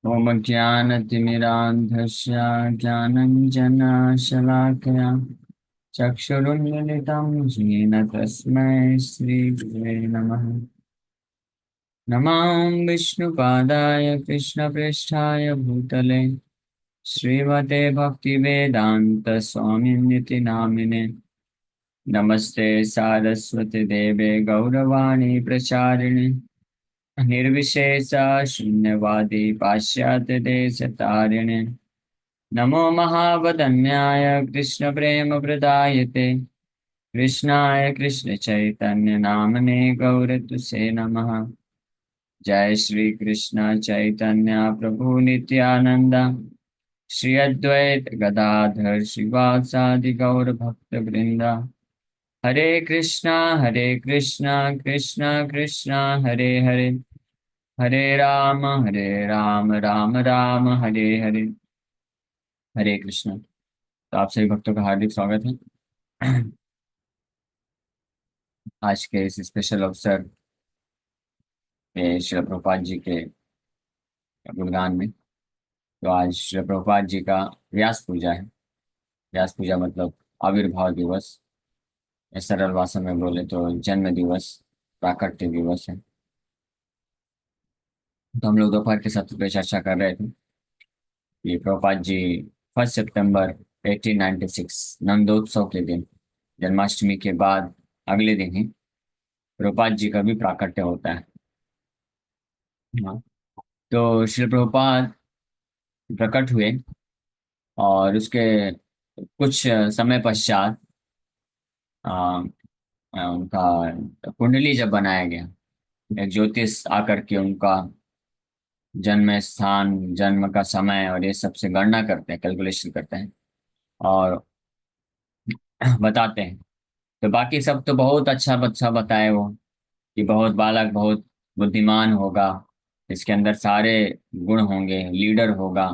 ॐ ज्ञानतिमिरान्धस्य ज्ञानञ्जनशलाकया चक्षुरुन्मिलितं येन तस्मै श्रीगुरुवे नमः। नमां विष्णुपादाय कृष्णप्रेष्ठाय भूतले श्रीमते भक्तिवेदान्तस्वामिनिति नामिने। नमस्ते सारस्वती देवे गौरवाणी प्रचारिणे निर्विशेष शून्यवादी पाश्चात्य देश तारिणे। नमो महावदन्याय कृष्ण प्रेम प्रदायते कृष्णाय कृष्ण चैतन्य नामने गौरतुसे नमः। जय श्री कृष्ण चैतन्य प्रभु नित्यानंद श्री अद्वैत गदाधर श्रीवासादि गौर भक्त वृंदा। हरे कृष्णा कृष्णा कृष्णा हरे हरे, हरे राम राम राम हरे हरे। हरे कृष्ण। तो आप सभी भक्तों का हार्दिक स्वागत है आज के इस स्पेशल अवसर में श्री प्रभुपाद जी के गुणगान में। तो आज श्री प्रभुपाद जी का व्यास पूजा है। व्यास पूजा मतलब आविर्भाव दिवस, या सरल भाषा में बोले तो जन्म दिवस, प्राकट्य दिवस है। तो हम लोग दोपहर के सत्र पे चर्चा कर रहे थे कि प्रभुपाद जी 1 सितंबर 1896 नंदोत्सव के दिन, जन्माष्टमी के बाद अगले दिन ही प्रभुपाद जी का भी प्राकट्य होता है। हाँ। तो श्री प्रभुपाद प्रकट हुए और उसके कुछ समय पश्चात आ, उनका कुंडली जब बनाया गया, एक ज्योतिष आकर के उनका जन्म स्थान, जन्म का समय और ये सब से गणना करते हैं, कैलकुलेशन करते हैं और बताते हैं। तो बाकी सब तो बहुत अच्छा अच्छा बताए वो, कि बहुत बालक बहुत बुद्धिमान होगा, इसके अंदर सारे गुण होंगे, लीडर होगा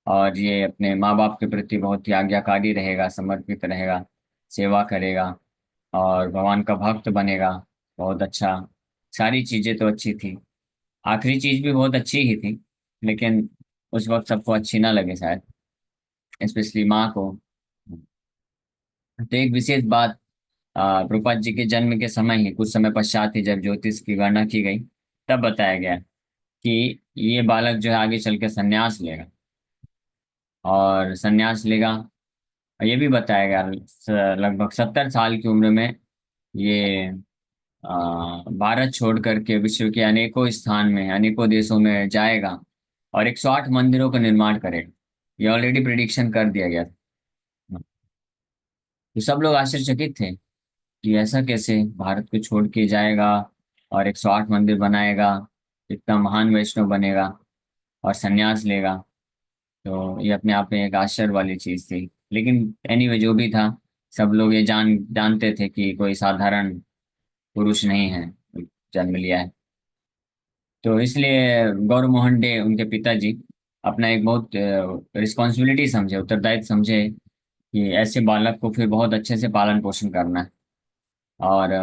और ये अपने माँ बाप के प्रति बहुत ही आज्ञाकारी रहेगा, समर्पित रहेगा, सेवा करेगा और भगवान का भक्त बनेगा। बहुत अच्छा, सारी चीजें तो अच्छी थी। आखिरी चीज भी बहुत अच्छी ही थी, लेकिन उस वक्त सबको अच्छी ना लगे शायद, स्पेशली माँ को। तो एक विशेष बात, प्रभुपाद जी के जन्म के समय ही, कुछ समय पश्चात ही जब ज्योतिष की गणना की गई, तब बताया गया कि ये बालक जो है आगे चल के संन्यास लेगा और संन्यास लेगा। और ये भी बताया गया लगभग 70 साल की उम्र में ये भारत छोड़ करके विश्व के अनेकों स्थान में, अनेकों देशों में जाएगा और 108 मंदिरों का निर्माण करेगा। ये ऑलरेडी प्रिडिक्शन कर दिया गया था। तो सब लोग आश्चर्यचकित थे कि ऐसा कैसे भारत को छोड़ के जाएगा और 108 मंदिर बनाएगा, इतना महान वैष्णव बनेगा और संन्यास लेगा। तो ये अपने आप में एक आश्चर्य वाली चीज थी। लेकिन एनीवे जो भी था, सब लोग ये जानते थे कि कोई साधारण पुरुष नहीं है, जन्म लिया है। तो इसलिए गौर मोहन डे, उनके पिताजी, अपना एक बहुत रिस्पॉन्सिबिलिटी समझे, उत्तरदायित्व समझे कि ऐसे बालक को फिर बहुत अच्छे से पालन पोषण करना है। और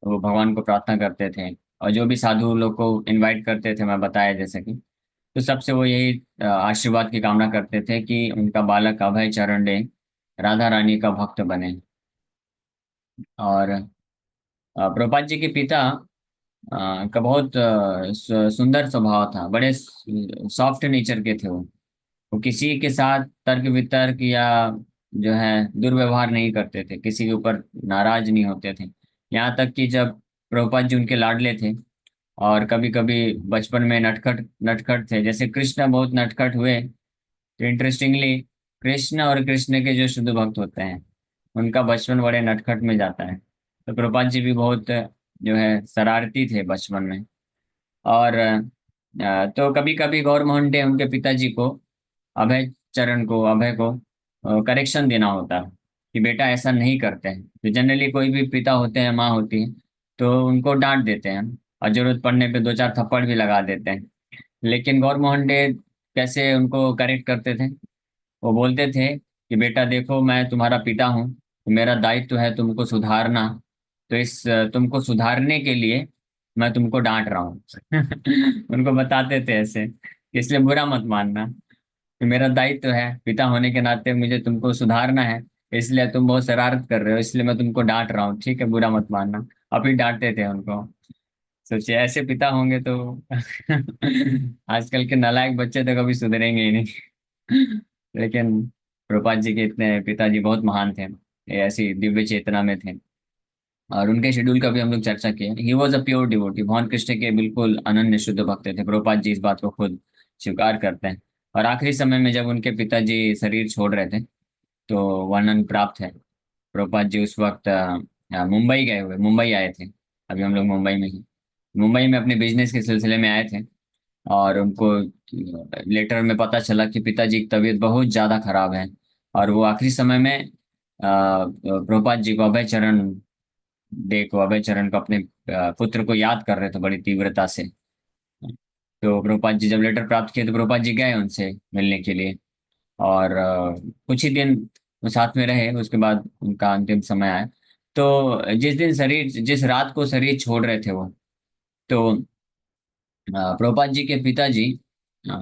वो भगवान को प्रार्थना करते थे और जो भी साधु लोग को इनवाइट करते थे, मैं बताया जैसे कि, तो सबसे वो यही आशीर्वाद की कामना करते थे कि उनका बालक अभय चरण डे राधा रानी का भक्त बने। और प्रभुपाद जी के पिता का बहुत सुंदर स्वभाव था, बड़े सॉफ्ट नेचर के थे वो किसी के साथ तर्क वितर्क या जो है दुर्व्यवहार नहीं करते थे, किसी के ऊपर नाराज नहीं होते थे। यहाँ तक कि जब प्रभुपाद जी उनके लाडले थे और कभी कभी बचपन में नटखट नटखट थे, जैसे कृष्ण बहुत नटखट हुए, तो इंटरेस्टिंगली कृष्ण और कृष्ण के जो शुद्ध भक्त होते हैं उनका बचपन बड़े नटखट में जाता है। तो प्रभुपाद जी भी बहुत जो है शरारती थे बचपन में। और तो कभी कभी गौर मोहन डे उनके पिताजी को, अभय को करेक्शन देना होता है कि बेटा ऐसा नहीं करते हैं। तो जनरली कोई भी पिता होते हैं, माँ होती है, तो उनको डांट देते हैं और जरूरत पड़ने पे दो चार थप्पड़ भी लगा देते हैं। लेकिन गौर मोहन डे कैसे उनको करेक्ट करते थे, वो बोलते थे कि बेटा देखो, मैं तुम्हारा पिता हूँ, तो मेरा दायित्व है तुमको सुधारना। तो इस तुमको सुधारने के लिए मैं तुमको डांट रहा हूँ उनको बताते थे ऐसे। इसलिए बुरा मत मानना। कि मेरा दायित्व है पिता होने के नाते, मुझे तुमको सुधारना है। इसलिए तुम बहुत शरारत कर रहे हो, इसलिए मैं तुमको डांट रहा हूँ, ठीक है, बुरा मत मानना। अभी डांटते थे उनको। सोचिए ऐसे पिता होंगे तो आजकल के नालायक बच्चे तो कभी सुधरेंगे ही नहीं। लेकिन प्रभुपाद जी के इतने पिताजी बहुत महान थे, ये ऐसी दिव्य चेतना में थे। और उनके शेड्यूल का भी हम लोग चर्चा किए। He was a pure devotee, भगवान कृष्ण के बिल्कुल अनन्य शुद्ध भक्त थे। प्रभुपाद जी इस बात को खुद स्वीकार करते हैं। और आखिरी समय में जब उनके पिताजी शरीर छोड़ रहे थे, तो वर्णन प्राप्त है। प्रभुपाद जी उस वक्त मुंबई गए हुए, मुंबई आए थे। अभी हम लोग मुंबई में ही, मुंबई में अपने बिजनेस के सिलसिले में आए थे। और उनको लेटर में पता चला कि पिताजी की तबीयत बहुत ज़्यादा खराब है। और वो आखिरी समय में प्रभुपाद जी को, अभय चरण को, अपने पुत्र को याद कर रहे थे बड़ी तीव्रता से। तो प्रभुपाद जी जब लेटर प्राप्त किए तो प्रभुपाद जी गए उनसे मिलने के लिए। और कुछ ही दिन वो साथ में रहे, उसके बाद उनका अंतिम समय आया। तो जिस रात को शरीर छोड़ रहे थे वो, तो प्रभुपाद जी के पिताजी अ,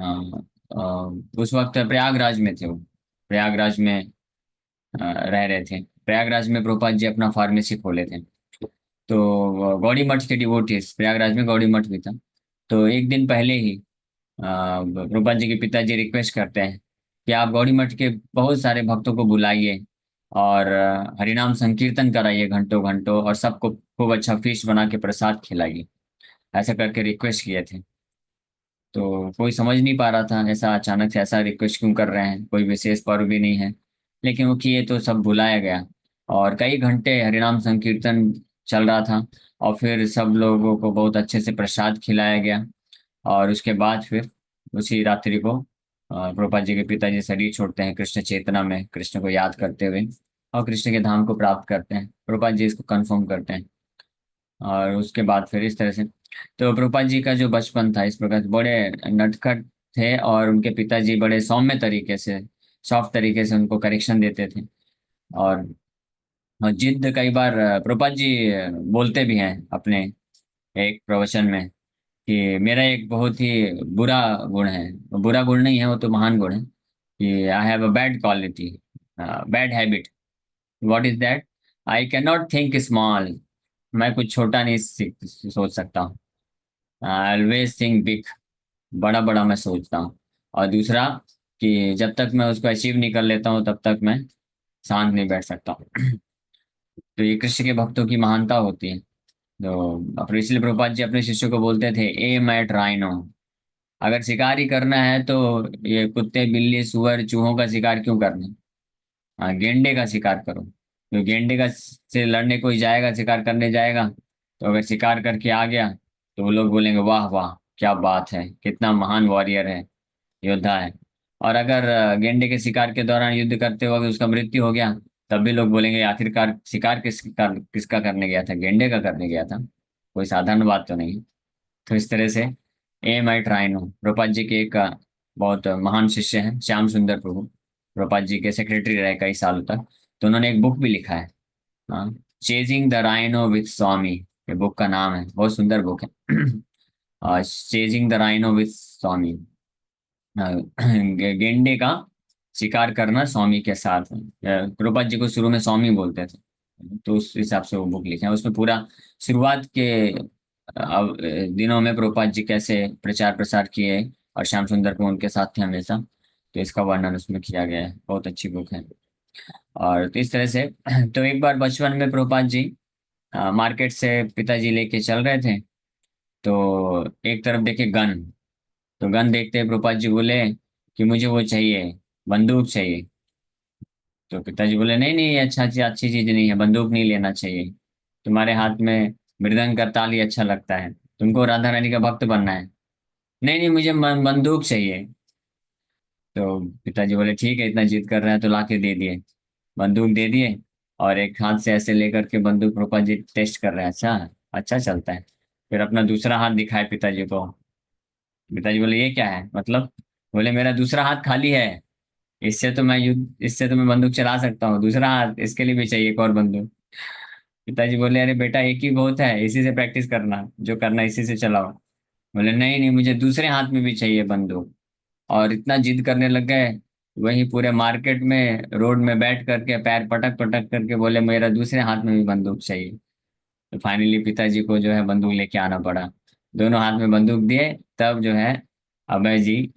उस वक्त प्रयागराज में थे वो। प्रयागराज में रह रहे थे। प्रयागराज में प्रभुपाद जी अपना फार्मेसी खोले थे। तो गौड़ी मठ के डिवोटीज, प्रयागराज में गौड़ी मठ भी था। तो एक दिन पहले ही प्रभुपाद जी के पिताजी रिक्वेस्ट करते हैं कि आप गौड़ी मठ के बहुत सारे भक्तों को बुलाइए और हरिनाम संकीर्तन कराइए घंटों घंटों, और सबको खूब अच्छा फीस्ट बना के प्रसाद खिलाइए। ऐसा करके रिक्वेस्ट किए थे। तो कोई समझ नहीं पा रहा था ऐसा अचानक से ऐसा रिक्वेस्ट क्यों कर रहे हैं, कोई विशेष पर्व भी नहीं है। लेकिन वो किए तो सब बुलाया गया। और कई घंटे हरिनाम संकीर्तन चल रहा था। और फिर सब लोगों को बहुत अच्छे से प्रसाद खिलाया गया। और उसके बाद फिर उसी रात्रि को प्रभुपाद जी के पिताजी शरीर छोड़ते हैं, कृष्ण चेतना में कृष्ण को याद करते हुए। और कृष्ण के धाम को प्राप्त करते हैं। प्रभुपाद जी इसको कंफर्म करते हैं। और उसके बाद फिर इस तरह से, तो प्रभुपाद जी का जो बचपन था इस प्रकार से, बड़े नटखट थे। और उनके पिताजी बड़े सौम्य तरीके से, सॉफ्ट तरीके से उनको करेक्शन देते थे। और जिद कई बार प्रभुपाद जी बोलते भी हैं अपने एक प्रवचन में कि मेरा एक बहुत ही बुरा गुण है। बुरा गुण नहीं है, वो तो महान गुण है कि I have a bad quality, bad habit. What is that? I can not think small. मैं कुछ छोटा नहीं सोच सकता हूँ। Always think big. बड़ा बड़ा मैं सोचता हूँ। और दूसरा कि जब तक मैं उसको अचीव नहीं कर लेता हूँ तब तक मैं शांत नहीं बैठ सकता हूँ। तो ये कृष्ण के भक्तों की महानता होती है। तो अपने इसलिए प्रभुपाद जी अपने शिष्यों को बोलते थे, एम एट राइनो। अगर शिकार ही करना है तो ये कुत्ते बिल्ली सुअर चूहों का शिकार क्यों करना। हाँ, गेंडे का शिकार करो। तो गेंडे का से लड़ने कोई जाएगा, शिकार करने जाएगा, तो अगर शिकार करके आ गया तो वो लोग बोलेंगे वाह वाह, क्या बात है, कितना महान वॉरियर है, योद्धा है। और अगर गेंडे के शिकार के दौरान युद्ध करते वक्त उसका मृत्यु हो गया, तब भी लोग बोलेंगे आखिरकार शिकार किसका करने गया था, गेंडे का करने गया था। कोई साधारण बात तो नहीं। तो इस तरह से एम आई ट्राइनो प्रभुपाद जी के एक बहुत महान शिष्य हैं, श्याम सुंदर प्रभु। प्रभुपाद जी के सेक्रेटरी रहे कई सालों तक। तो उन्होंने एक बुक भी लिखा है, हाँ, चेजिंग द राइनो विथ स्वामी, ये बुक का नाम है। बहुत सुंदर बुक है। चेजिंग द राइनो विथ स्वामी, गेंडे का शिकार करना स्वामी के साथ। प्रभुपाद जी को शुरू में स्वामी बोलते थे। तो उस हिसाब से वो बुक लिखे हैं। उसमें पूरा शुरुआत के दिनों में प्रभुपाद जी कैसे प्रचार प्रसार किए, और श्याम सुंदर को उनके साथ थे हमेशा। तो इसका वर्णन उसमें किया गया है। बहुत अच्छी बुक है। और तो इस तरह से तो एक बार बचपन में प्रभुपाद जी मार्केट से पिताजी लेके चल रहे थे। तो एक तरफ देखे गन। तो गन देखते ही प्रभुपाद जी बोले कि मुझे वो चाहिए, बंदूक चाहिए। तो पिताजी बोले नहीं नहीं, ये अच्छी चीज नहीं है, बंदूक नहीं लेना चाहिए। तुम्हारे हाथ में मृदंग का ताल ही अच्छा लगता है, तुमको राधा रानी का भक्त बनना है। नहीं नहीं, मुझे बंदूक चाहिए। तो पिताजी बोले ठीक है, इतना जिद कर रहा है तो लाके दे दिए। बंदूक दे दिए। और एक हाथ से ऐसे लेकर के बंदूक रूपा जी टेस्ट कर रहे हैं, अच्छा अच्छा चलता है। फिर अपना दूसरा हाथ दिखाए पिताजी को। पिताजी बोले ये क्या है मतलब? बोले मेरा दूसरा हाथ खाली है, इससे तो मैं बंदूक चला सकता हूँ, दूसरा हाथ इसके लिए भी चाहिए एक और बंदूक। पिताजी बोले अरे बेटा, एक ही बहुत है, इसी से प्रैक्टिस करना, जो करना इसी से चलाओ। बोले नहीं नहीं, मुझे दूसरे हाथ में भी चाहिए बंदूक। और इतना जिद करने लग गए, वहीं पूरे मार्केट में रोड में बैठ करके पैर पटक पटक करके बोले मेरा दूसरे हाथ में भी बंदूक चाहिए। तो फाइनली पिताजी को जो है बंदूक लेके आना पड़ा। दोनों हाथ में बंदूक दिए, तब जो है अभय जी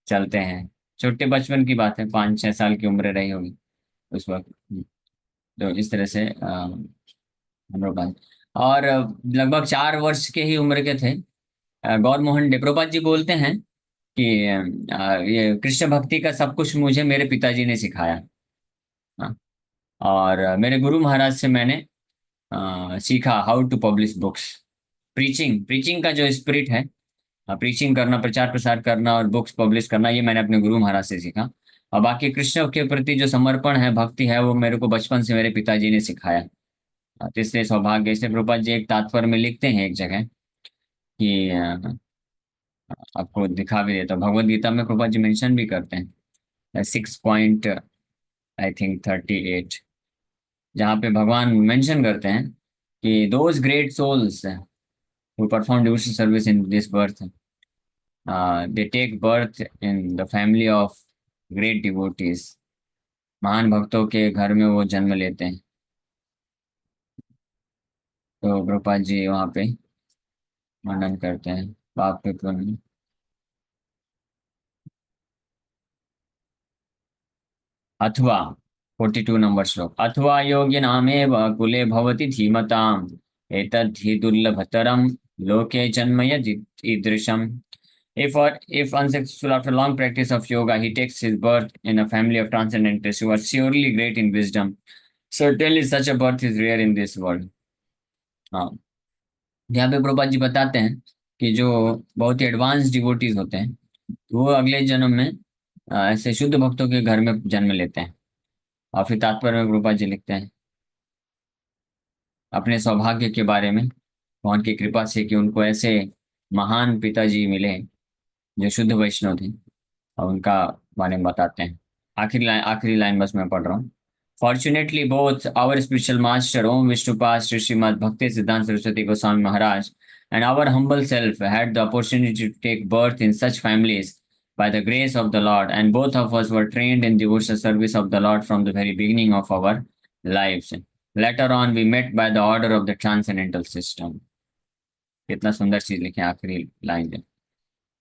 चलते हैं। छोटे बचपन की बात है, 5-6 साल की उम्र रही होगी उस वक्त। तो इस तरह से हम लोग और लगभग 4 वर्ष के ही उम्र के थे। गौर मोहन डेप्रोपात जी बोलते हैं कि ये कृष्ण भक्ति का सब कुछ मुझे मेरे पिताजी ने सिखाया। हाँ, और मेरे गुरु महाराज से मैंने सीखा how to publish books. Preaching preaching का जो स्पिरिट है, प्रीचिंग करना, प्रचार प्रसार करना और बुक्स पब्लिश करना, ये मैंने अपने गुरु महाराज से सीखा। और बाकी कृष्ण के प्रति जो समर्पण है, भक्ति है, वो मेरे को बचपन से मेरे पिताजी ने सिखाया। तीसरे सौभाग्य से प्रभुपाद जी एक तात्पर्य में लिखते हैं एक जगह कि आपको दिखा भी देता हूँ, भगवत गीता में प्रभुपाद जी मेंशन भी करते हैं 6 पॉइंट आई थिंक 38, जहाँ पे भगवान मेंशन करते हैं कि those great souls who perform devotional service in this birth, they take birth in the family of great devotees. महान भक्तों के घर में वो जन्म लेते हैं। तो प्रभुपाद जी वहाँ पे वर्णन करते हैं पाप के पुण्य। अथवा 42 नंबर श्लोक, अथवा योगिनामेव कुले भवति धीमताम् एतद्धि दुर्लभतरं लोके जन्म यदीदृशम्। If unsuccessful after long practice of yoga, he takes his birth in a family of transcendentalists who are surely great in wisdom. Certainly such a birth is rare in this world. हाँ, यहाँ पे प्रभुपाद जी बताते हैं कि जो बहुत ही advance devotees होते हैं, वो अगले जन्म में ऐसे शुद्ध भक्तों के घर में जन्म लेते हैं। और फिर तात्पर्य में प्रभुपाद जी लिखते हैं अपने सौभाग्य के बारे में, भगवान की कृपा से कि उनको ऐसे महान पिताजी मिले जो शुद्ध वैष्णव थे, और उनका बारे में बताते हैं। आखिरी लाइन बस मैं पढ़ रहा हूँ। Fortunately both our spiritual master Om Vishnupad Shri Srimad Bhakti Siddhanta Saraswati Goswami Maharaj and our humble self had the opportunity to take birth in such families by the grace of the Lord, and both of us were trained in devotional service of the Lord from the very beginning of our lives. Later on, we met by the order of the transcendental system. कितना सुंदर चीज लिखे आखिरी line में।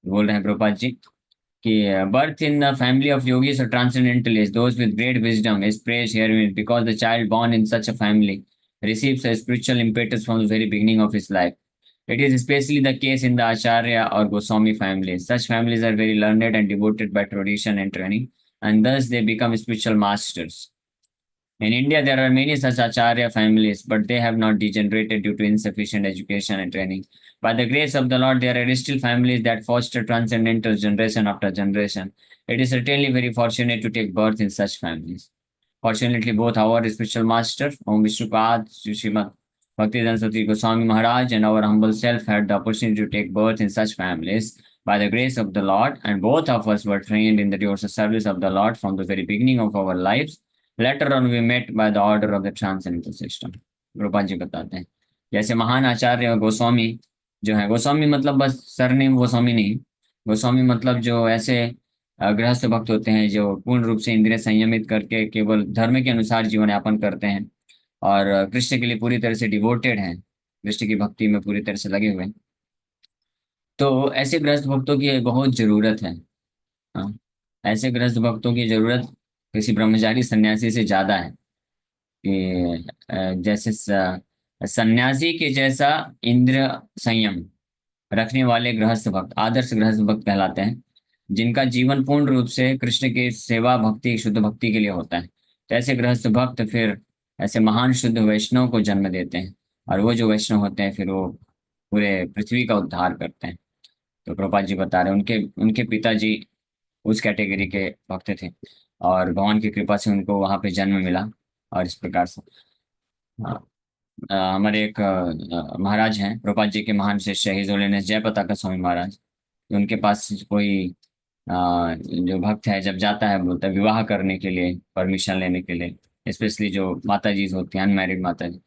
बोल रहे हैं प्रभुपाद जी कि birth in the family of yogis or transcendentalists, those with great wisdom, is praised herein because the child born in such a family receives a spiritual impetus from the very beginning of his life. It is especially the case in the Acharya or Goswami families. Such families are very learned and devoted by tradition and training, and thus they become spiritual masters. In India, there are many such Acharya families, but they have not degenerated due to insufficient education and training. By the grace of the Lord, there are still families that foster transcendental generation after generation. It is certainly very fortunate to take birth in such families. Fortunately, both our spiritual master, Om Vishnupad, Srimad Bhaktivedanta Saraswati Goswami Maharaj, and our humble self had the opportunity to take birth in such families by the grace of the Lord, and both of us were trained in the devotional service of the Lord from the very beginning of our lives. Later on, we met by the order of the transcendental system. रूपा जी बताते हैं जैसे महान आचार्य गोस्वामी जो है, गोस्वामी मतलब बस surname Goswami नहीं, गोस्वामी मतलब जो ऐसे गृहस्थ भक्त होते हैं जो पूर्ण रूप से इंद्रिय संयमित करके केवल धर्म के अनुसार जीवन यापन करते हैं और कृष्ण के लिए पूरी तरह से डिवोटेड हैं, कृष्ण की भक्ति में पूरी तरह से लगे हुए हैं। तो ऐसे गृहस्थ भक्तों की बहुत जरूरत है। हाँ, ऐसे गृहस्थ भक्तों की जरूरत किसी ब्रह्मचारी सन्यासी से ज्यादा है कि जैसे सन्यासी के जैसा इंद्रिय संयम रखने वाले गृहस्थ भक्त आदर्श गृहस्थ भक्त कहलाते हैं, जिनका जीवन पूर्ण रूप से कृष्ण की सेवा भक्ति शुद्ध भक्ति के लिए होता है। तो ऐसे गृहस्थ भक्त फिर ऐसे महान शुद्ध वैष्णव को जन्म देते हैं, और वो जो वैष्णव होते हैं फिर वो पूरे पृथ्वी का उद्धार करते हैं। तो प्रभुपाद जी बता रहे हैं उनके उनके पिताजी उस कैटेगरी के भक्त थे, और भगवान की कृपा से उनको वहां पे जन्म मिला। और इस प्रकार से हाँ, हमारे एक महाराज हैं प्रभुपाद जी के महान शिष्य हिज होलीनेस जयपताका स्वामी महाराज। उनके पास कोई जो भक्त है जब जाता है, बोलता है विवाह करने के लिए परमिशन लेने के लिए, स्पेशली जो माता जी होती हैं अनमैरिड माता जी,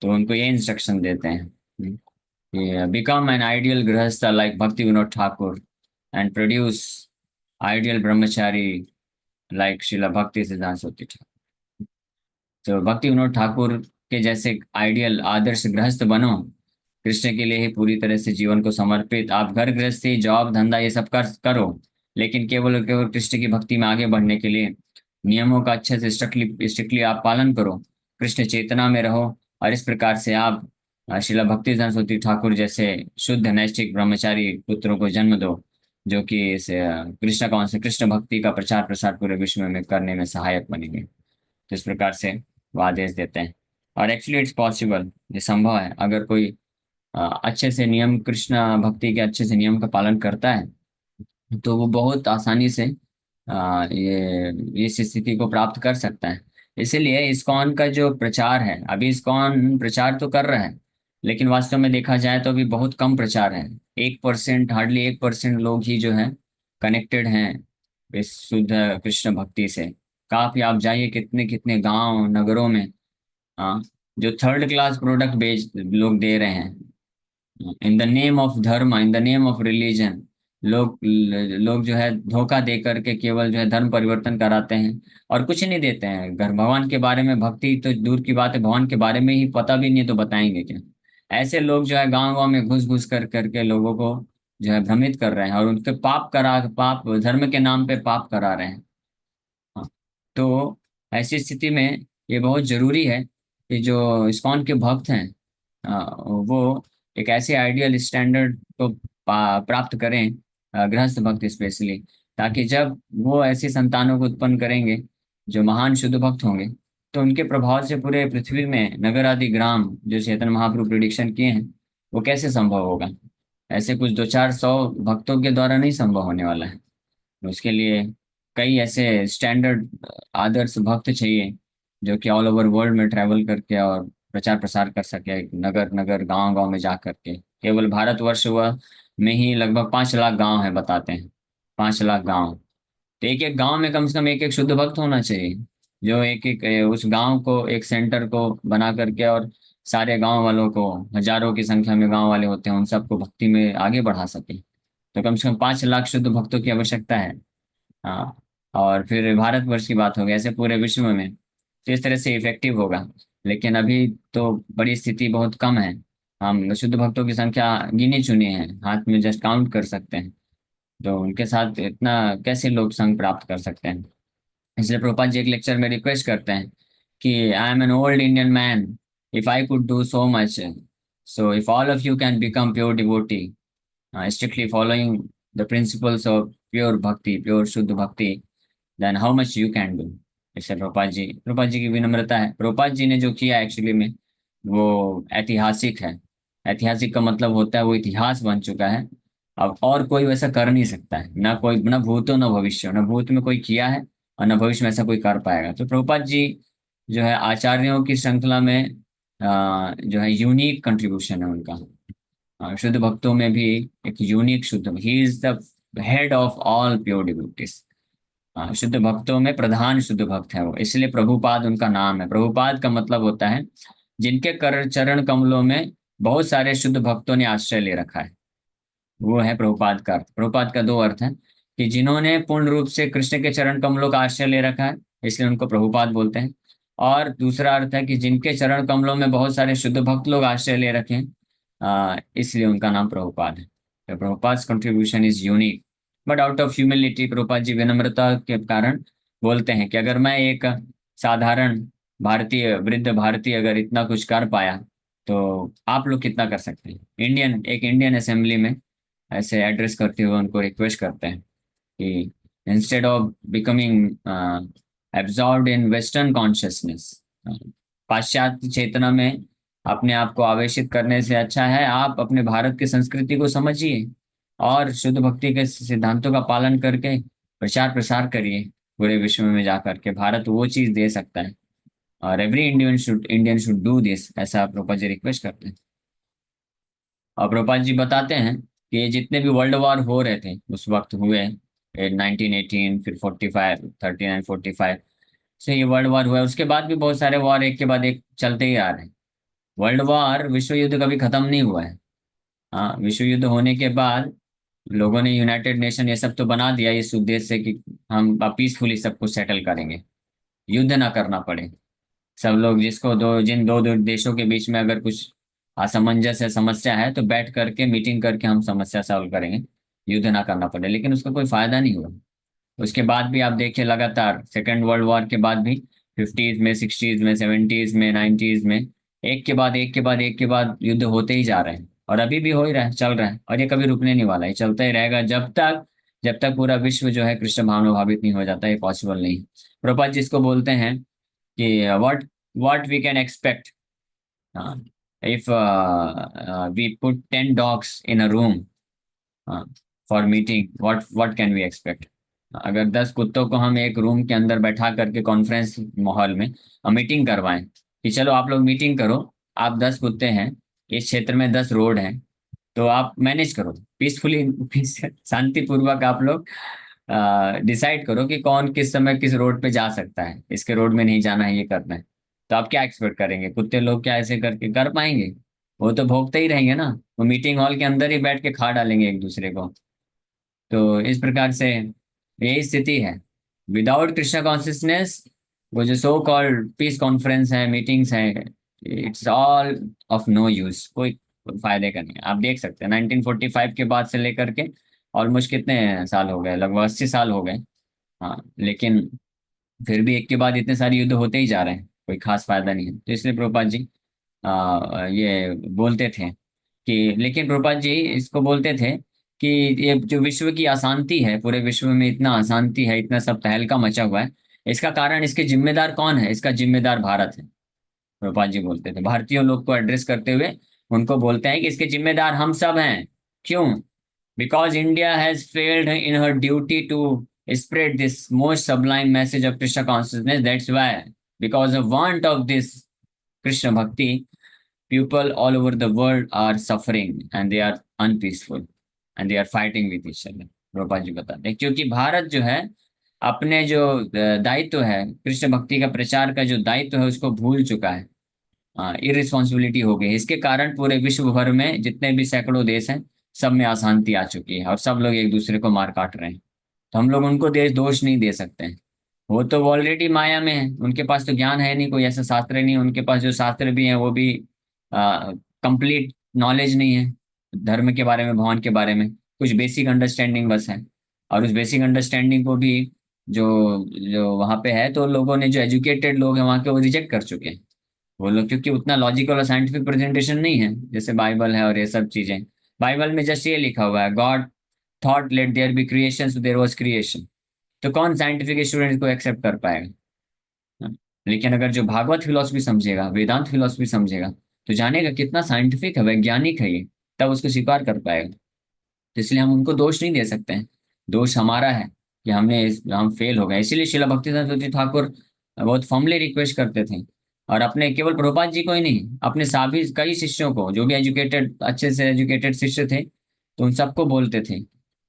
तो उनको ये इंस्ट्रक्शन देते हैं कि बिकम एन आइडियल गृहस्थ लाइक भक्ति Vinod Thakur and produce ideal Brahmachari like शिला भक्ति सिद्धांत सरस्वती ठाकुर। तो भक्ति विनोद ठाकुर के जैसे आइडियल आदर्श गृहस्थ बनो, कृष्ण के लिए ही पूरी तरह से जीवन को समर्पित। आप घर गृहस्थी जॉब धंधा ये सब कर करो, लेकिन केवल और केवल कृष्ण की भक्ति में आगे बढ़ने के लिए नियमों का अच्छे से स्ट्रिक्टली स्ट्रिक्टली आप पालन करो, कृष्ण चेतना में रहो। और इस प्रकार से आप श्रीला भक्ति सरस्वती ठाकुर जैसे शुद्ध नैष्ठिक ब्रह्मचारी पुत्रों को जन्म दो, जो कि इस कृष्ण कौन से कृष्ण भक्ति का प्रचार प्रसार पूरे विश्व में करने में सहायक बनेंगे। तो इस प्रकार से वो आदेश देते हैं। और एक्चुअली इट्स पॉसिबल, ये संभव है। अगर कोई अच्छे से नियम कृष्ण भक्ति के अच्छे से नियम का पालन करता है, तो वो बहुत आसानी से ये इस स्थिति को प्राप्त कर सकता है। इसीलिए इस्कॉन का जो प्रचार है, अभी इस्कॉन प्रचार तो कर रहा है, लेकिन वास्तव में देखा जाए तो अभी बहुत कम प्रचार है। 1%, हार्डली 1% लोग ही जो है कनेक्टेड हैं इस शुद्ध कृष्ण भक्ति से। काफी आप जाइए कितने कितने गांव नगरों में, हाँ, जो थर्ड क्लास प्रोडक्ट बेच लोग दे रहे हैं इन द नेम ऑफ धर्म, in the name of religion. लोग जो है धोखा दे करके केवल जो है धर्म परिवर्तन कराते हैं और कुछ नहीं देते हैं। घर भगवान के बारे में भक्ति तो दूर की बात है, भगवान के बारे में ही पता भी नहीं है तो बताएंगे क्या। ऐसे लोग जो है गांव गांव में घुस घुस कर करके लोगों को जो है भ्रमित कर रहे हैं और उनके पाप धर्म के नाम पे पाप करा रहे हैं। हाँ। तो ऐसी स्थिति में ये बहुत जरूरी है कि जो इस्कॉन के भक्त हैं वो एक ऐसे आइडियल स्टैंडर्ड को प्राप्त करें, गृहस्थ भक्त स्पेशली, ताकि जब वो ऐसी संतानों को उत्पन्न करेंगे जो महान शुद्ध भक्त होंगे, तो उनके प्रभाव से पूरे पृथ्वी में नगर आदि ग्राम जो चैतन्य महाप्रभु प्रिडिक्शन किए हैं वो कैसे संभव होगा। ऐसे कुछ 200-400 भक्तों के द्वारा नहीं संभव होने वाला है। उसके लिए कई ऐसे स्टैंडर्ड आदर्श भक्त चाहिए जो कि ऑल ओवर वर्ल्ड में ट्रैवल करके और प्रचार प्रसार कर सके, नगर नगर गांव गांव में जा करके। केवल भारतवर्ष हुआ में ही लगभग 5 लाख गांव है बताते हैं, 5 लाख गांव। तो एक एक गांव में कम से कम एक एक शुद्ध भक्त होना चाहिए, जो एक एक उस गांव को एक सेंटर को बना करके और सारे गांव वालों को, हजारों की संख्या में गांव वाले होते हैं, उन सबको भक्ति में आगे बढ़ा सके। तो कम से कम 5 लाख शुद्ध भक्तों की आवश्यकता है। हाँ। और फिर भारतवर्ष की बात होगी, ऐसे पूरे विश्व में तो इस तरह से इफेक्टिव होगा। लेकिन अभी तो बड़ी स्थिति बहुत कम है। हम शुद्ध भक्तों की संख्या गिनी चुनी है, हाथ में जस्ट काउंट कर सकते हैं। तो उनके साथ इतना कैसे लोग संग प्राप्त कर सकते हैं। इसलिए प्रभुपाद जी एक लेक्चर में रिक्वेस्ट करते हैं कि I am an old Indian man, if I could do so much, so if all of you can become pure devotee, strictly following the principles of pure bhakti, pure शुद्ध भक्ति, then how much you can do। इससे प्रभुपाद जी की विनम्रता है। प्रभुपाद जी ने जो किया actually में वो ऐतिहासिक है। ऐतिहासिक का मतलब होता है वो इतिहास बन चुका है। अब और कोई वैसा कर नहीं सकता है, ना कोई, ना भूतो न भविष्य, न भूत में कोई किया है और न भविष्य में ऐसा कोई कर पाएगा। तो प्रभुपाद जी जो है आचार्यों की श्रृंखला में जो है यूनिक कंट्रीब्यूशन है उनका। शुद्ध भक्तों में भी एक यूनिक शुद्ध, he is the head of all pure devotees. शुद्ध भक्तों में प्रधान शुद्ध भक्त है वो, इसलिए प्रभुपाद उनका नाम है। प्रभुपाद का मतलब होता है जिनके कर चरण कमलों में बहुत सारे शुद्ध भक्तों ने आश्रय ले रखा है, वो है प्रभुपाद का अर्थ। प्रभुपाद का दो अर्थ है कि जिन्होंने पूर्ण रूप से कृष्ण के चरण कमलों का आश्रय ले रखा है, इसलिए उनको प्रभुपाद बोलते हैं। और दूसरा अर्थ है कि जिनके चरण कमलों में बहुत सारे शुद्ध भक्त लोग आश्रय ले रखे हैं, इसलिए उनका नाम प्रभुपाद है। तो Prabhupada contribution is unique, but out of humility Prabhupada ji विनम्रता के कारण बोलते हैं कि अगर मैं एक साधारण भारतीय, वृद्ध भारतीय अगर इतना कुछ कर पाया, तो आप लोग कितना कर सकते हैं। एक इंडियन असेंबली में ऐसे एड्रेस करते हुए उनको रिक्वेस्ट करते हैं कि instead of becoming absorbed in western consciousness, पाश्चात्य चेतना में अपने आप को आवेशित करने से अच्छा है आप अपने भारत की संस्कृति को समझिए और शुद्ध भक्ति के सिद्धांतों का पालन करके प्रचार प्रसार करिए पूरे विश्व में जाकर के। भारत वो चीज दे सकता है और every Indian should do this, ऐसा प्रभुपाद जी रिक्वेस्ट करते हैं। और प्रभुपाद जी बताते हैं कि ये जितने भी वर्ल्ड वॉर हो रहे थे उस वक्त हुए, 1918, फिर 45, 39, 45 से ये वर्ल्ड वॉर हुआ। उसके बाद भी बहुत सारे वॉर एक के बाद एक चलते ही आ रहे हैं। वर्ल्ड वॉर, विश्व युद्ध कभी खत्म नहीं हुआ है। हाँ, विश्व युद्ध होने के बाद लोगों ने यूनाइटेड नेशन ये सब तो बना दिया इस उद्देश्य से कि हम पीसफुली सब कुछ सेटल करेंगे, युद्ध ना करना पड़े। सब लोग जिसको दो देशों के बीच में अगर कुछ असमंजस है, समस्या है, तो बैठ करके मीटिंग करके हम समस्या सॉल्व करेंगे, युद्ध ना करना पड़े। लेकिन उसका कोई फायदा नहीं हुआ। उसके बाद भी आप देखिए, लगातार सेकेंड वर्ल्ड वॉर के बाद भी 50s में, 60s में, 70s में, 90s में एक के बाद एक के बाद एक के बाद युद्ध होते ही जा रहे हैं। और अभी भी हो ही रहा है, चल रहा है, और ये कभी रुकने नहीं वाला है, चलता ही रहेगा जब तक पूरा विश्व जो है कृष्ण भावनाभावित नहीं हो जाता। ये पॉसिबल नहीं। प्रभुपाद जिसको बोलते हैं कि what we can expect if we put 10 dogs in a room for meeting, what can we expect. अगर 10 कुत्तों को हम एक रूम के अंदर बैठा करके कॉन्फ्रेंस माहौल में मीटिंग करवाएं कि चलो आप लोग मीटिंग करो, आप 10 कुत्ते हैं, इस क्षेत्र में 10 रोड हैं, तो आप मैनेज करो पीसफुली, शांतिपूर्वक आप लोग डिसाइड करो कि कौन किस समय किस रोड पे जा सकता है, इसके रोड में नहीं जाना है, ये करना है। तो आप क्या एक्सपेक्ट करेंगे, कुत्ते लोग क्या ऐसे करके कर पाएंगे? वो तो भोंकते ही रहेंगे ना, वो मीटिंग हॉल के अंदर ही बैठ के खा डालेंगे एक दूसरे को। तो इस प्रकार से यही स्थिति है। विदाउट कृष्णा कॉन्शियसनेस, वो जो सो कॉल्ड पीस कॉन्फ्रेंस है, मीटिंग्स हैं, it's all of no use, कोई फायदे का नहीं है। आप देख सकते हैं 1945 के बाद से लेकर के ऑलमोस्ट कितने साल हो गए, लगभग 80 साल हो गए। हाँ, लेकिन फिर भी एक के बाद इतने सारे युद्ध होते ही जा रहे हैं, कोई खास फायदा नहीं है। तो इसलिए प्रभुपाद जी ये बोलते थे कि, लेकिन प्रभुपाद जी इसको बोलते थे कि ये जो विश्व की अशांति है, पूरे विश्व में इतना अशांति है, इतना सब तहलका मचा हुआ है, इसका कारण, इसके जिम्मेदार कौन है? इसका जिम्मेदार भारत है। प्रभुपाद जी बोलते थे, भारतीय लोग को एड्रेस करते हुए उनको बोलते हैं कि इसके जिम्मेदार हम सब हैं। क्यों? Because India has failed in her duty to spread this most sublime message of Krishna consciousness. That's why, because of want of this Krishna bhakti, people all over the world are suffering and they are unpeaceful and they are fighting with each other। रूपा जी बताते हैं क्योंकि भारत जो है अपने जो दायित्व है, कृष्ण भक्ति का प्रचार का जो दायित्व है, उसको भूल चुका है। इरिस्पॉन्सिबिलिटी हो गई। इसके कारण पूरे विश्व भर में जितने भी सैकड़ों देश हैं, सब में अशांति आ चुकी है और सब लोग एक दूसरे को मार काट रहे हैं। तो हम लोग उनको देश दोष नहीं दे सकते हैं। वो तो ऑलरेडी माया में है, उनके पास तो ज्ञान है नहीं, कोई ऐसा शास्त्र नहीं, उनके पास जो शास्त्र भी है वो भी कंप्लीट नॉलेज नहीं है धर्म के बारे में, भगवान के बारे में, कुछ बेसिक अंडरस्टैंडिंग बस है। और उस बेसिक अंडरस्टैंडिंग को भी जो जो वहाँ पे है, तो लोगों ने, जो एजुकेटेड लोग हैं वहाँ के, वो रिजेक्ट कर चुके हैं। वो लोग, क्योंकि उतना लॉजिकल और साइंटिफिक प्रेजेंटेशन नहीं है जैसे बाइबल है और ये सब चीजें। बाइबल में जस्ट ये लिखा हुआ है, God thought let there be creation, so there was creation. तो कौन साइंटिफिक स्टूडेंट को एक्सेप्ट कर पाएगा? हाँ। लेकिन अगर जो भागवत फिलोसफी समझेगा, वेदांत फिलोसफी समझेगा, तो जानेगा कितना साइंटिफिक है, वैज्ञानिक है ये, तब उसको स्वीकार कर पाएगा। तो इसलिए हम उनको दोष नहीं दे सकते हैं। दोष हमारा है कि हम फेल हो गए। इसीलिए शिला भक्ति सरस्वती ठाकुर बहुत फॉर्मली रिक्वेस्ट करते थे, और अपने केवल प्रभुपाद जी को ही नहीं, अपने सभी कई शिष्यों को, जो भी एजुकेटेड, अच्छे से एजुकेटेड शिष्य थे, तो उन सबको बोलते थे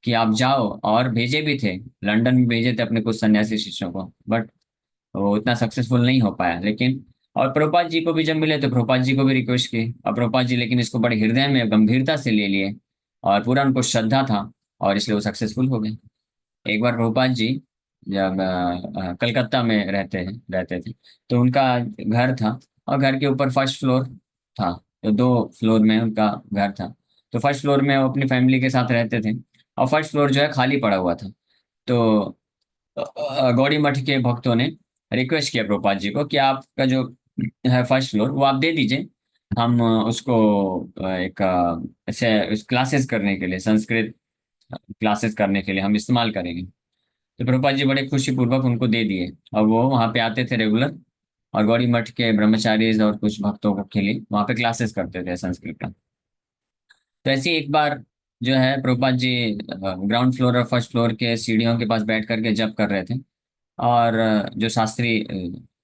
कि आप जाओ। और भेजे भी थे, लंदन में भेजे थे अपने कुछ सन्यासी शिष्यों को, बट वो उतना सक्सेसफुल नहीं हो पाया। लेकिन और प्रभुपाद जी को भी जब मिले तो प्रभुपाद जी को भी रिक्वेस्ट की, और प्रभुपाद जी लेकिन इसको बड़े हृदय में गंभीरता से ले लिए, और पूरा उनको श्रद्धा था, और इसलिए वो सक्सेसफुल हो गए। एक बार प्रभुपाद जी जब कलकत्ता में रहते थे, तो उनका घर था, और घर के ऊपर फर्स्ट फ्लोर था, तो 2 फ्लोर में उनका घर था। तो फर्स्ट फ्लोर में वो अपनी फैमिली के साथ रहते थे, और फर्स्ट फ्लोर जो है खाली पड़ा हुआ था। तो गौड़ी मठ के भक्तों ने रिक्वेस्ट किया प्रभुपाद जी को कि आपका जो है फर्स्ट फ्लोर, वो आप दे दीजिए, हम उसको एक ऐसे क्लासेस करने के लिए, संस्कृत क्लासेस करने के लिए हम इस्तेमाल करेंगे। तो प्रभुपाद जी बड़े खुशी पूर्वक उनको दे दिए, और वो वहाँ पे आते थे रेगुलर, और गौड़ी मठ के ब्रह्मचारी और कुछ भक्तों को के लिए वहाँ पे क्लासेस करते थे संस्कृत का। तो ऐसे ही एक बार जो है प्रभुपाद जी ग्राउंड फ्लोर और फर्स्ट फ्लोर के सीढ़ियों के पास बैठ करके जप कर रहे थे, और जो शास्त्री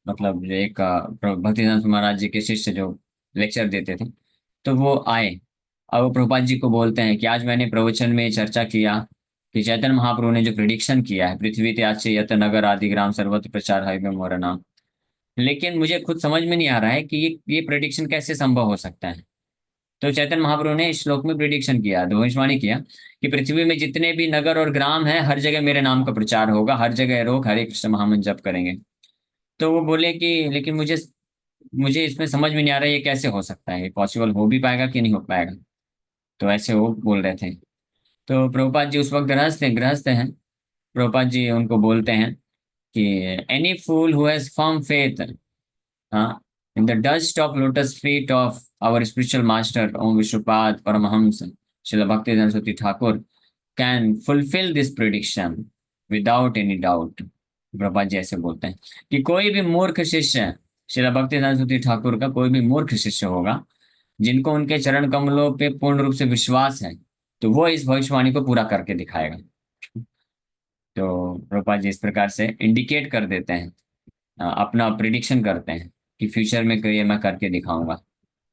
मतलब जो एक भक्तिनाथ महाराज जी के शिष्य जो लेक्चर देते थे, तो वो आए, और वो प्रभुपाद जी को बोलते हैं कि आज मैंने प्रवचन में चर्चा किया कि चैतन्य महाप्रभु ने जो प्रिडिक्शन किया है, पृथ्वी त्याचे यत नगर आदि ग्राम सर्वत्र प्रचार है मोर नाम, लेकिन मुझे खुद समझ में नहीं आ रहा है कि ये प्रिडिक्शन कैसे संभव हो सकता है। तो चैतन्य महाप्रभु ने इस श्लोक में प्रिडिक्शन किया, भविष्यवाणी किया कि पृथ्वी में जितने भी नगर और ग्राम हैं, हर जगह मेरे नाम का प्रचार होगा, हर जगह लोग हरे कृष्ण महामंत्र जप करेंगे। तो वो बोले कि लेकिन मुझे मुझे इसमें समझ में नहीं आ रहा ये कैसे हो सकता है, पॉसिबल हो भी पाएगा कि नहीं हो पाएगा। तो ऐसे वो बोल रहे थे। तो प्रभुपाद जी उस वक्त गृहस्थ हैं। प्रभुपाद जी उनको बोलते हैं कि any fool who has firm faith in the dust of lotus feet of our spiritual master Om Vishwapad Paramahamsa Srila Bhakti Saraswati Thakur can fulfil this prediction without any doubt. Prabhupada ji ऐसे बोलते हैं कि कोई भी मूर्ख शिष्य, श्रील भक्ति सरस्वती ठाकुर का कोई भी मूर्ख शिष्य होगा जिनको उनके चरण कमलों पे पूर्ण रूप से विश्वास है, तो वो इस भविष्यवाणी को पूरा करके दिखाएगा। तो प्रभुपाद जी इस प्रकार से इंडिकेट कर देते हैं, अपना प्रिडिक्शन करते हैं कि फ्यूचर में ये मैं करके दिखाऊंगा।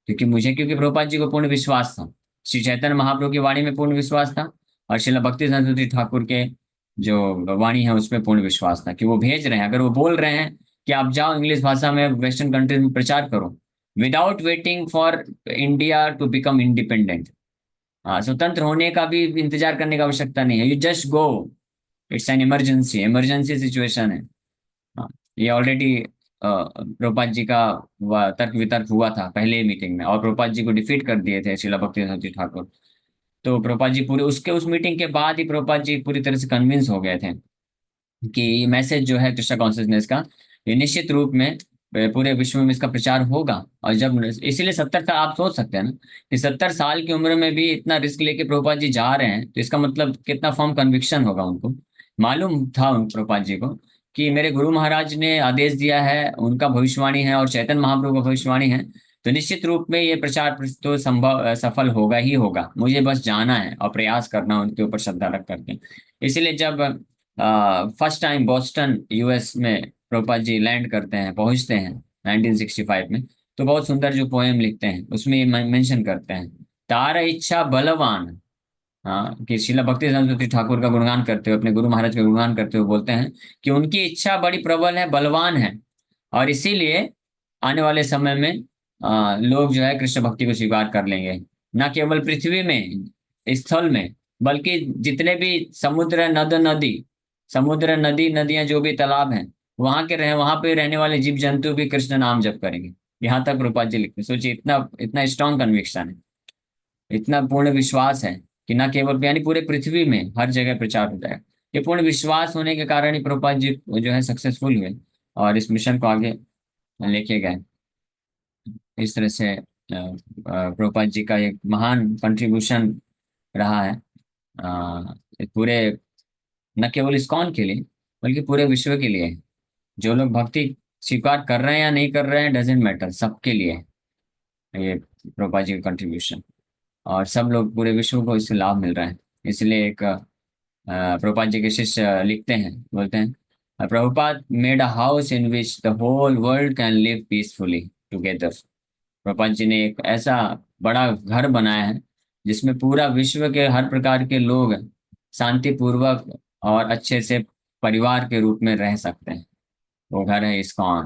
क्योंकि प्रभुपाद जी को पूर्ण विश्वास था, श्री चैतन्य महाप्रभु की वाणी में पूर्ण विश्वास था, और श्रील भक्ति सरस्वती ठाकुर के जो वाणी है उसमें पूर्ण विश्वास था कि वो भेज रहे हैं। अगर वो बोल रहे हैं कि आप जाओ इंग्लिश भाषा में वेस्टर्न कंट्रीज में प्रचार करो without waiting for India to become independent, हाँ, स्वतंत्र होने का भी इंतजार करने की आवश्यकता नहीं है, you just go. It's an emergency, emergency situation है। हाँ, ये ऑलरेडी प्रभुपाद जी का तर्क वितर्क हुआ था पहले मीटिंग में, और प्रभुपाद जी को डिफीट कर दिए थे श्रीला भक्ति सरस्वती ठाकुर। तो प्रभुपाद जी पूरे उसके उस मीटिंग के बाद ही प्रभुपाद जी पूरी तरह से कन्विंस हो गए थे कि ये मैसेज जो है कृष्णा कॉन्शियसनेस का, ये निश्चित रूप में पूरे विश्व में इसका प्रचार होगा। और जब इसीलिए 70 साल, आप सोच सकते हैं ना कि 70 साल की उम्र में भी इतना रिस्क लेके प्रभुपाद जी जा रहे हैं, तो इसका मतलब कितना फर्म कन्विक्शन होगा उनको। मालूम था उन प्रभुपाद जी को कि मेरे गुरु महाराज ने आदेश दिया है, उनका भविष्यवाणी है और चैतन्य महाप्रभु का भविष्यवाणी है, तो निश्चित रूप में ये प्रचार तो संभव सफल होगा ही होगा, मुझे बस जाना है और प्रयास करना उनके ऊपर श्रद्धा रख करके। इसलिए जब फर्स्ट टाइम बॉस्टन यूएस में प्रभुपाद जी लैंड करते हैं, पहुंचते हैं 1965 में, तो बहुत सुंदर जो पोएम लिखते हैं उसमें ये मेंशन करते हैं, तार इच्छा बलवान। हाँ, कि शिला भक्ति सरस्वती ठाकुर का गुणगान करते हुए, अपने गुरु महाराज का गुणगान करते हुए बोलते हैं कि उनकी इच्छा बड़ी प्रबल है, बलवान है, और इसीलिए आने वाले समय में लोग जो है कृष्ण भक्ति को स्वीकार कर लेंगे, न केवल पृथ्वी में, स्थल में, बल्कि जितने भी समुद्र नदी नदियां जो भी तालाब हैं, वहां पे रहने वाले जीव जंतु भी कृष्ण नाम जप करेंगे। यहाँ तक रूपा जी लिखते हैं। सोचिए, इतना इतना स्ट्रांग कन्विक्शन है, इतना पूर्ण विश्वास है कि न केवल यानी पूरे पृथ्वी में हर जगह प्रचार हो जाएगा। ये पूर्ण विश्वास होने के कारण ही प्रभुपाद जी जो है सक्सेसफुल हुए और इस मिशन को आगे लेके गए। इस तरह से प्रभुपाद जी का एक महान कंट्रीब्यूशन रहा है, पूरे, न केवल इस्कॉन के लिए बल्कि पूरे विश्व के लिए। जो लोग भक्ति स्वीकार कर रहे हैं या नहीं कर रहे हैं डजेंट मैटर, सबके लिए है ये प्रभुपाद जी का कंट्रीब्यूशन, और सब लोग पूरे विश्व को इससे लाभ मिल रहा है। इसलिए एक प्रभुपाद जी के शिष्य लिखते हैं, बोलते हैं, Prabhupada made a house in which the whole world can live peacefully together. Prabhupada ji ने एक ऐसा बड़ा घर बनाया है जिसमें पूरा विश्व के हर प्रकार के लोग शांति पूर्वक और अच्छे से परिवार के रूप में रह सकते हैं। वो घर है इस्कॉन।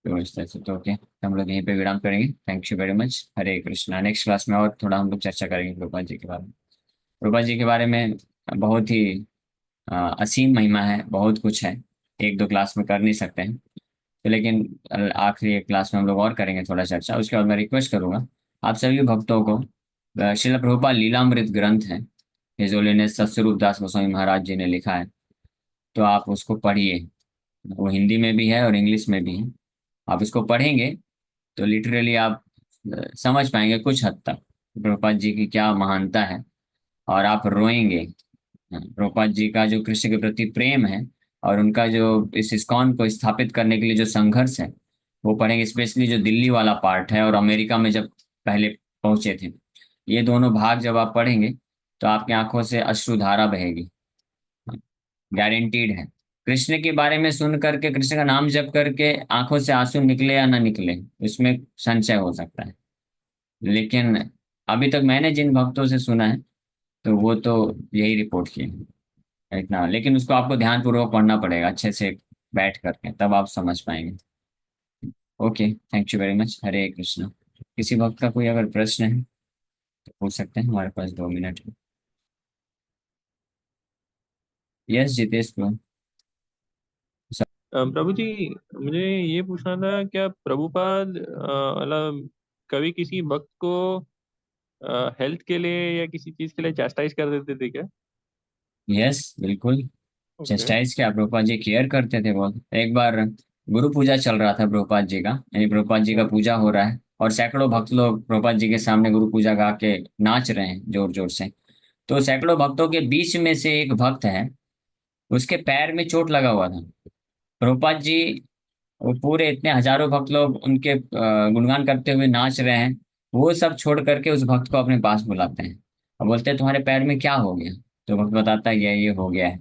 तो इस तरह से तो ओके, हम लोग यहीं पे विराम करेंगे। Thank you very much. Hare Krishna. Next class में और थोड़ा हम लोग चर्चा करेंगे प्रभुपाद जी के बारे में। प्रभुपाद जी के बारे में बहुत ही असीम महिमा है, बहुत कुछ है, एक दो क्लास में कर नहीं सकते हैं। तो लेकिन आखिरी एक क्लास में हम लोग और करेंगे थोड़ा चर्चा। उसके बाद मैं रिक्वेस्ट करूंगा आप सभी भक्तों को, श्रील प्रभुपाद लीलामृत ग्रंथ है, हिज होलीनेस सत्यरूप दास गोस्वामी महाराज जी ने लिखा है, तो आप उसको पढ़िए। वो हिंदी में भी है और इंग्लिश में भी है। आप इसको पढ़ेंगे तो लिटरली आप समझ पाएंगे कुछ हद तक प्रभुपाद जी की क्या महानता है, और आप रोएंगे। प्रभुपाद जी का जो कृष्ण के प्रति प्रेम है और उनका जो इस इस्कॉन को स्थापित करने के लिए जो संघर्ष है, वो पढ़ेंगे। स्पेशली जो दिल्ली वाला पार्ट है और अमेरिका में जब पहले पहुंचे थे, ये दोनों भाग जब आप पढ़ेंगे तो आपकी आंखों से अश्रुधारा बहेगी, गारंटीड है। कृष्ण के बारे में सुन करके, कृष्ण का नाम जप करके आंखों से आंसू निकले या ना निकले, उसमें संशय हो सकता है। लेकिन अभी तक मैंने जिन भक्तों से सुना है, तो वो तो यही रिपोर्ट किए हैं इतना। लेकिन उसको आपको ध्यान पूर्वक पढ़ना पड़ेगा अच्छे से बैठ करके, तब आप समझ पाएंगे। Okay, thank you very much. Hare Krishna. किसी वक्त का कोई अगर प्रश्न है तो पूछ सकते हैं, हमारे पास 2 मिनट है। Yes Jitesh bro. प्रभु जी, मुझे ये पूछना था, क्या प्रभुपाद मतलब कभी किसी भक्त को हेल्थ के लिए या किसी चीज के लिए चास्टाइज कर देते थे क्या? यस बिल्कुल। ओके। चेस्टाइज क्या, प्रभुपाद जी केयर करते थे बहुत। एक बार गुरु पूजा चल रहा था प्रभुपाद जी का, यानी प्रभुपाद जी का पूजा हो रहा है और सैकड़ों भक्त लोग प्रभुपाद जी के सामने गुरु पूजा गा के नाच रहे हैं जोर जोर से। तो सैकड़ों भक्तों के बीच में से एक भक्त है, उसके पैर में चोट लगा हुआ था। प्रभुपाद जी, वो पूरे इतने हजारों भक्त लोग उनके गुणगान करते हुए नाच रहे हैं, वो सब छोड़ करके उस भक्त को अपने पास बुलाते हैं और बोलते हैं तुम्हारे पैर में क्या हो गया। तो भक्त बताता है ये हो गया है।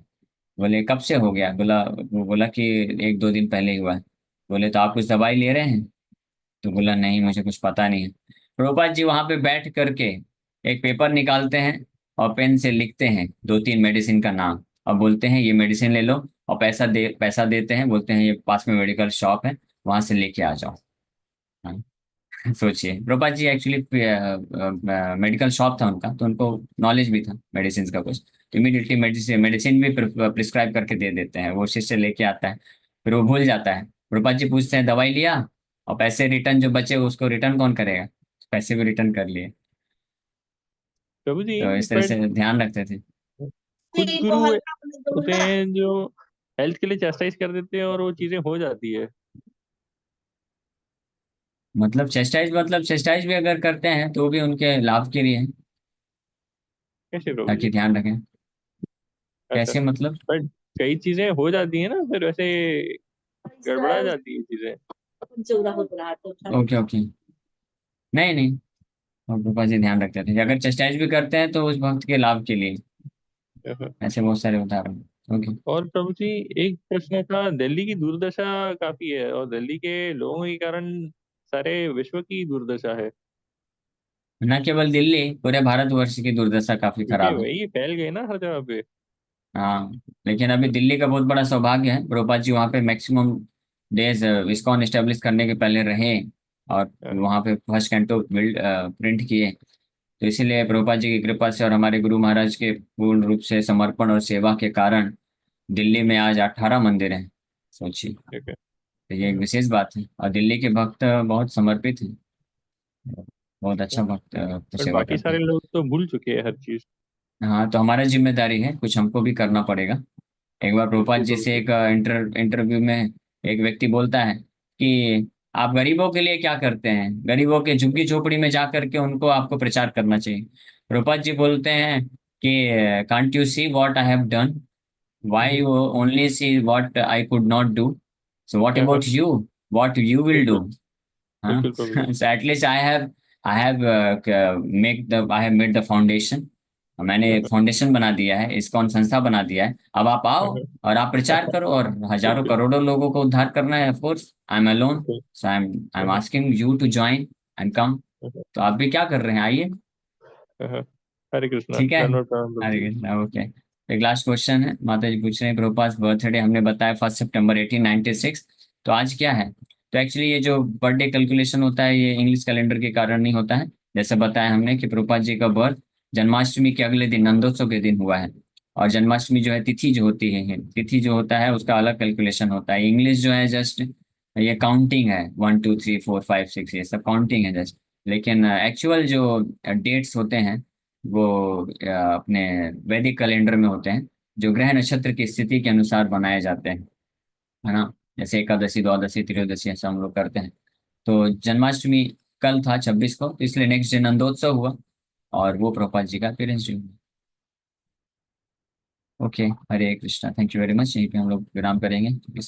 बोले कब से हो गया, वो बोला कि 1-2 दिन पहले ही हुआ है। बोले तो आप कुछ दवाई ले रहे हैं। तो बोला नहीं, मुझे कुछ पता नहीं है। प्रभुपाद जी वहां पे बैठ करके एक पेपर निकालते हैं और पेन से लिखते हैं 2-3 मेडिसिन का नाम और बोलते हैं ये मेडिसिन ले लो। और पैसा देते हैं, बोलते हैं ये पास में मेडिकल शॉप है, वहां से लेके आ जाओ। हाँ। सोचिए, Prabhupada ji actually medical shop था उनका, तो उनको नॉलेज भी था मेडिसिन का कुछ। तो इमीडिएटली मेडिसिन मेडिसिन भी प्रिस्क्राइब करके दे देते हैं, वो शिष्य लेके आता है। फिर वो भूल जाता है। प्रभुपाद जी पूछते हैं दवाई लिया, और पैसे रिटर्न जो बचे उसको रिटर्न कौन करेगा। पैसे भी रिटर्न कर लिए। प्रभु जी, तो इस तरह बट से ध्यान रखते थे। कुछ गुरु होते हैं जो हेल्थ के लिए चास्टाइज कर देते हैं और वो चीजें हो जाती है। मतलब चेस्टाइज भी अगर करते हैं तो भी उनके लाभ के लिए है, कैसे प्रभु ताकि जी? ध्यान रखें। अच्छा। कैसे मतलब? बट कई चीजें हो जाती है ना, फिर वैसे गड़बड़ा जाती है चीजें। Okay okay. नहीं नहीं, और प्रभुपाद जी ध्यान रखते थे अगर चेस्टाइज भी करते हैं तो उस भक्त के लाभ के लिए। ऐसे बहुत सारे उदाहरण। ओके। और प्रभु जी, एक प्रश्न था, दिल्ली की दुर्दशा काफी है और दिल्ली के लोगों के कारण सारे विश्व की दुर्दशा है। न केवल दिल्ली, पूरे भारतवर्ष की दुर्दशा काफी क्योंकि खराब है। वही फैल गए ना हर जगह पे। हाँ, लेकिन अभी दिल्ली का बहुत बड़ा सौभाग्य है, प्रभुपाद जी वहाँ पे मैक्सिमम डेज इस्कॉन एस्टेब्लिश करने के पहले रहे और वहाँ पे फर्स्ट कैंटो बिल्ड प्रिंट किए। तो इसीलिए प्रभुपाद जी की कृपा से और हमारे गुरु महाराज के पूर्ण रूप से समर्पण और सेवा के कारण दिल्ली में आज 18 मंदिर हैं। सोचिए, ठीक है। तो ये एक विशेष बात है और दिल्ली के भक्त बहुत समर्पित हैं, बहुत अच्छा भक्त बट सेवा बाकी करते सारे हैं। लोग तो भूल चुके हैं हर चीज। हाँ, तो हमारा जिम्मेदारी है, कुछ हमको भी करना पड़ेगा। एक बार प्रभुपाद बिल्कुल जी प्रभु से जी। एक इंटरव्यू में एक व्यक्ति बोलता है कि आप गरीबों के लिए क्या करते हैं, गरीबों के झुग्गी झोपड़ी में जा करके उनको आपको प्रचार करना चाहिए। प्रभुपाद जी बोलते हैं कि can't you see what I have done, why hmm. You only see what I could not do, so what हाँ, अबाउट हाँ, you, what you will do. बिल्कुल। हाँ। बिल्कुल प्रभु जी। so at least I have made the foundation। मैंने हाँ, एक हाँ, foundation बना दिया है, इस्कॉन संस्था बना दिया है। अब आप हाँ, आओ और आप हाँ, प्रचार हाँ, करो और हजारों बिल्कुल। करोड़ों लोगों को उद्धार करना है। Of course I am alone, बिल्कुल। सो आई एम हाँ, asking you to join and come. हाँ, तो आप भी क्या कर रहे हैं, आइए। हाँ, हाँ। हरे कृष्णा, ठीक है। धन्यवाद प्रणाम प्रभु हरे जी। कृष्णा। ओके, एक लास्ट क्वेश्चन है, माता जी पूछ रहे हैं प्रभुपाद बर्थडे हमने बताया 1 सितंबर 1896, तो आज क्या है। तो एक्चुअली ये जो बर्थडे कैलकुलेशन होता है ये इंग्लिश कैलेंडर के कारण नहीं होता है। जैसे बताया हमने कि प्रभुपाद जी का बर्थ जन्माष्टमी के अगले दिन नंदोत्सव के दिन हुआ है। और जन्माष्टमी जो है तिथि जो होती है, तिथि जो होता है उसका अलग कैलकुलेशन होता है। इंग्लिश जो है जस्ट ये काउंटिंग है, 1 2 3 4 5 6, ये सब काउंटिंग है जस्ट। लेकिन एक्चुअल जो डेट्स होते हैं वो अपने वैदिक कैलेंडर में होते हैं, जो ग्रह नक्षत्र की स्थिति के अनुसार बनाए जाते हैं, है ना। जैसे एकादशी, द्वादशी, त्रयोदशी ऐसा हम लोग करते हैं। तो जन्माष्टमी कल था 26 को, तो इसलिए नेक्स्ट डे नंदोत्सव हुआ और वो प्रभुपाद जी का अपीयरेंस डे हुआ। Okay, Hare Krishna, thank you very much. यहीं पे हम लोग विराम करेंगे।